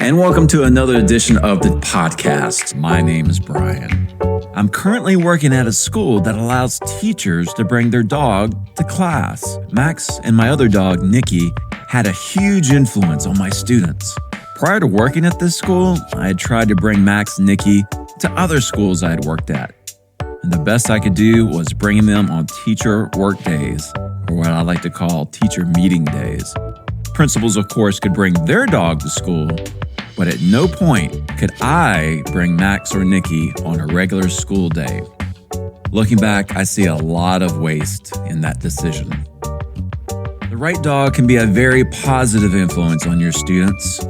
and welcome to another edition of the podcast. My name is Bryan. I'm currently working at a school that allows teachers to bring their dog to class. Max and my other dog, Nikki, had a huge influence on my students. Prior to working at this school, I had tried to bring Max and Nikki to other schools I had worked at. And the best I could do was bringing them on teacher work days, or what I like to call teacher meeting days. Principals, of course, could bring their dog to school, but at no point could I bring Max or Nikki on a regular school day. Looking back, I see a lot of waste in that decision. The right dog can be a very positive influence on your students.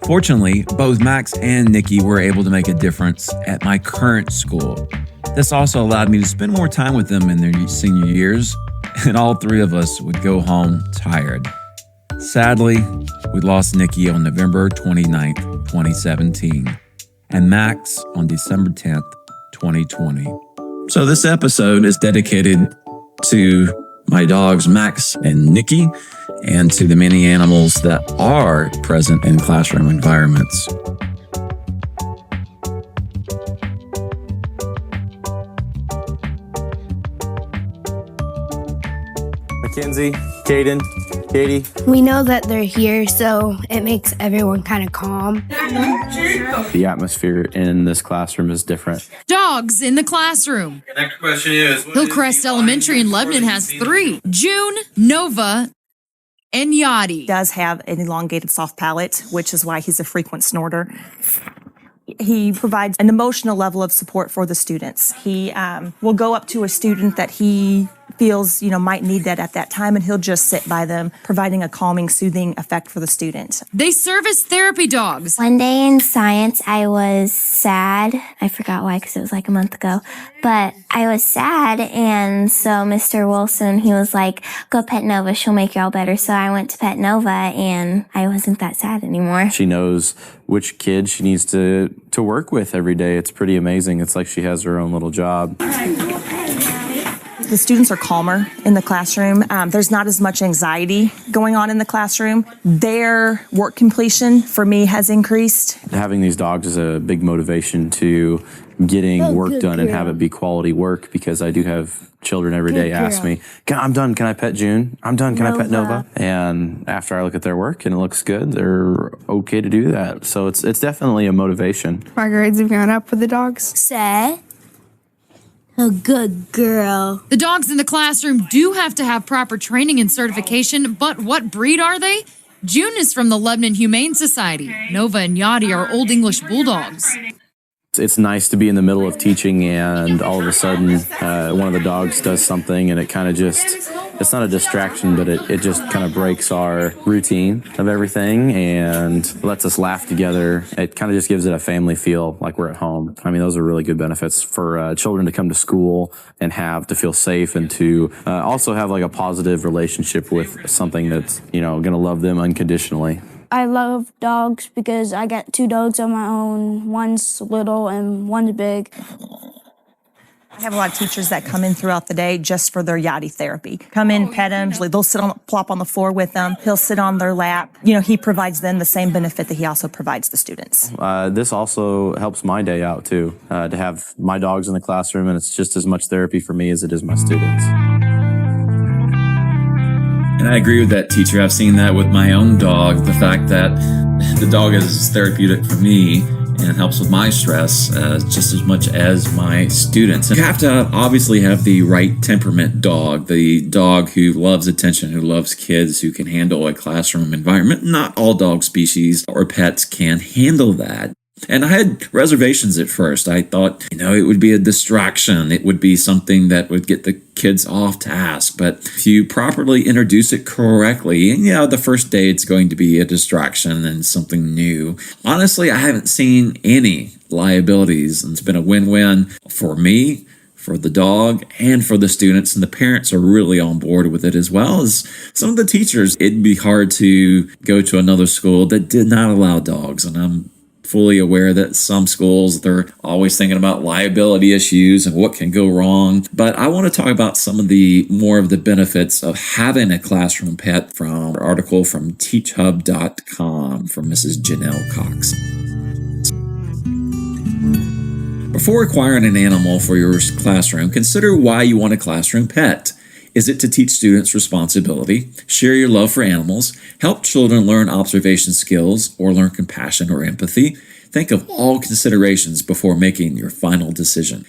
Fortunately, both Max and Nikki were able to make a difference at my current school. This also allowed me to spend more time with them in their senior years, and all three of us would go home tired. Sadly, we lost Nikki on November 29th, 2017, and Max on December 10th, 2020. So this episode is dedicated to my dogs, Max and Nikki, and to the many animals that are present in classroom environments. Mackenzie, Caden, Katie. We know that they're here, so it makes everyone kind of calm. The atmosphere in this classroom is different. Dogs in the classroom. The next question is... Hillcrest Elementary in Lebanon has 3. June, Nova, and Yachty. He does have an elongated soft palate, which is why he's a frequent snorter. He provides an emotional level of support for the students. He will go up to a student that he feels, might need that at that time, and he'll just sit by them, providing a calming, soothing effect for the student. They serve as therapy dogs. One day in science, I was sad. I forgot why, because it was like a month ago. But I was sad, and so Mr. Wilson, he was like, go pet Nova, she'll make you all better. So I went to pet Nova, and I wasn't that sad anymore. She knows which kid she needs to work with every day. It's pretty amazing. It's like she has her own little job. The students are calmer in the classroom. There's not as much anxiety going on in the classroom. Their work completion, for me, has increased. Having these dogs is a big motivation to getting work done and have it be quality work, because I do have children every day ask me, I'm done, can I pet June? I'm done, can I pet Nova? And after I look at their work and it looks good, they're okay to do that. So it's definitely a motivation. My grades have gone up with the dogs. Say, a good girl. The dogs in the classroom do have to have proper training and certification, but what breed are they? June is from the Lebanon Humane Society. Nova and Yachty are Old English Bulldogs. It's nice to be in the middle of teaching and all of a sudden one of the dogs does something and it kind of just, it's not a distraction, but it just kind of breaks our routine of everything and lets us laugh together. It kind of just gives it a family feel, like we're at home. I mean, those are really good benefits for children to come to school and to feel safe and to also have like a positive relationship with something that's, going to love them unconditionally. I love dogs because I got 2 dogs of my own. One's little and one's big. I have a lot of teachers that come in throughout the day just for their Yachty therapy. Come in, pet them. They'll plop on the floor with them. He'll sit on their lap. He provides them the same benefit that he also provides the students. This also helps my day out too, to have my dogs in the classroom, and it's just as much therapy for me as it is my students. And I agree with that, teacher. I've seen that with my own dog, the fact that the dog is therapeutic for me and helps with my stress just as much as my students. And you have to obviously have the right temperament dog, the dog who loves attention, who loves kids, who can handle a classroom environment. Not all dog species or pets can handle that. And I had reservations at first. I thought, it would be a distraction. It would be something that would get the kids off task. But if you properly introduce it correctly, and the first day it's going to be a distraction and something new. Honestly, I haven't seen any liabilities, and it's been a win-win for me, for the dog, and for the students, and the parents are really on board with it, as well as some of the teachers. It'd be hard to go to another school that did not allow dogs, and I'm fully aware that some schools, they're always thinking about liability issues and what can go wrong. But I want to talk about some of the more of the benefits of having a classroom pet from an article from teachhub.com from Mrs. Janelle Cox. Before acquiring an animal for your classroom, consider why you want a classroom pet. Is it to teach students responsibility, share your love for animals, help children learn observation skills, or learn compassion or empathy? Think of all considerations before making your final decision.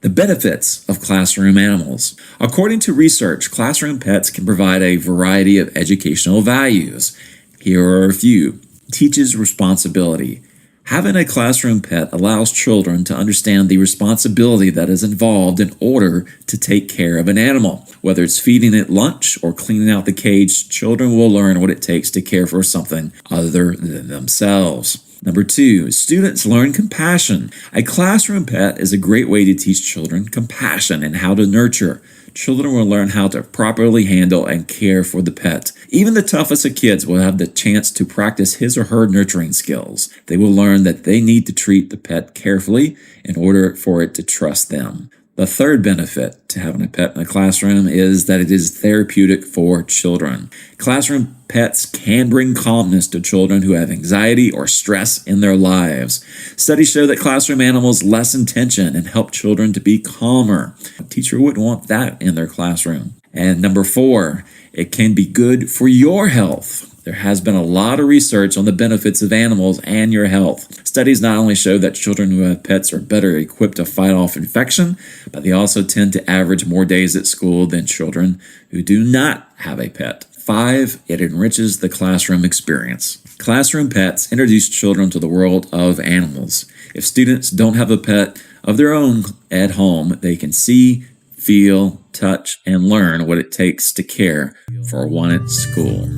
The benefits of classroom animals. According to research, classroom pets can provide a variety of educational values. Here are a few. Teaches responsibility. Having a classroom pet allows children to understand the responsibility that is involved in order to take care of an animal. Whether it's feeding it lunch or cleaning out the cage, children will learn what it takes to care for something other than themselves. Number 2, students learn compassion. A classroom pet is a great way to teach children compassion and how to nurture. Children will learn how to properly handle and care for the pet. Even the toughest of kids will have the chance to practice his or her nurturing skills. They will learn that they need to treat the pet carefully in order for it to trust them. The third benefit to having a pet in a classroom is that it is therapeutic for children. Classroom pets can bring calmness to children who have anxiety or stress in their lives. Studies show that classroom animals lessen tension and help children to be calmer. A teacher wouldn't want that in their classroom. And number 4, it can be good for your health. There has been a lot of research on the benefits of animals and your health. Studies not only show that children who have pets are better equipped to fight off infection, but they also tend to average more days at school than children who do not have a pet. 5, it enriches the classroom experience. Classroom pets introduce children to the world of animals. If students don't have a pet of their own at home, they can see, feel, touch, and learn what it takes to care for one at school.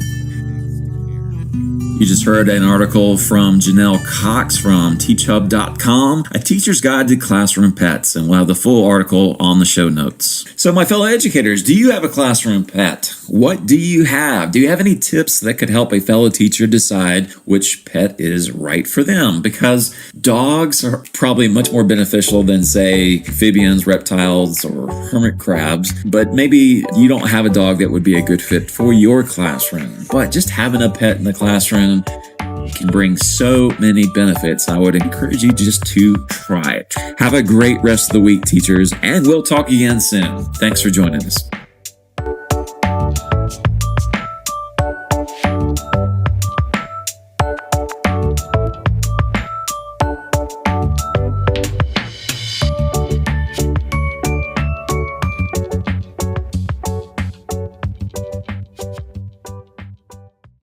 You just heard an article from Janelle Cox from teachhub.com, a teacher's guide to classroom pets, and we'll have the full article on the show notes. So my fellow educators, do you have a classroom pet? What do you have? Do you have any tips that could help a fellow teacher decide which pet is right for them? Because dogs are probably much more beneficial than, say, amphibians, reptiles, or hermit crabs, but maybe you don't have a dog that would be a good fit for your classroom. But just having a pet in the classroom can bring so many benefits. I would encourage you just to try it. Have a great rest of the week, teachers, and we'll talk again soon. Thanks for joining us.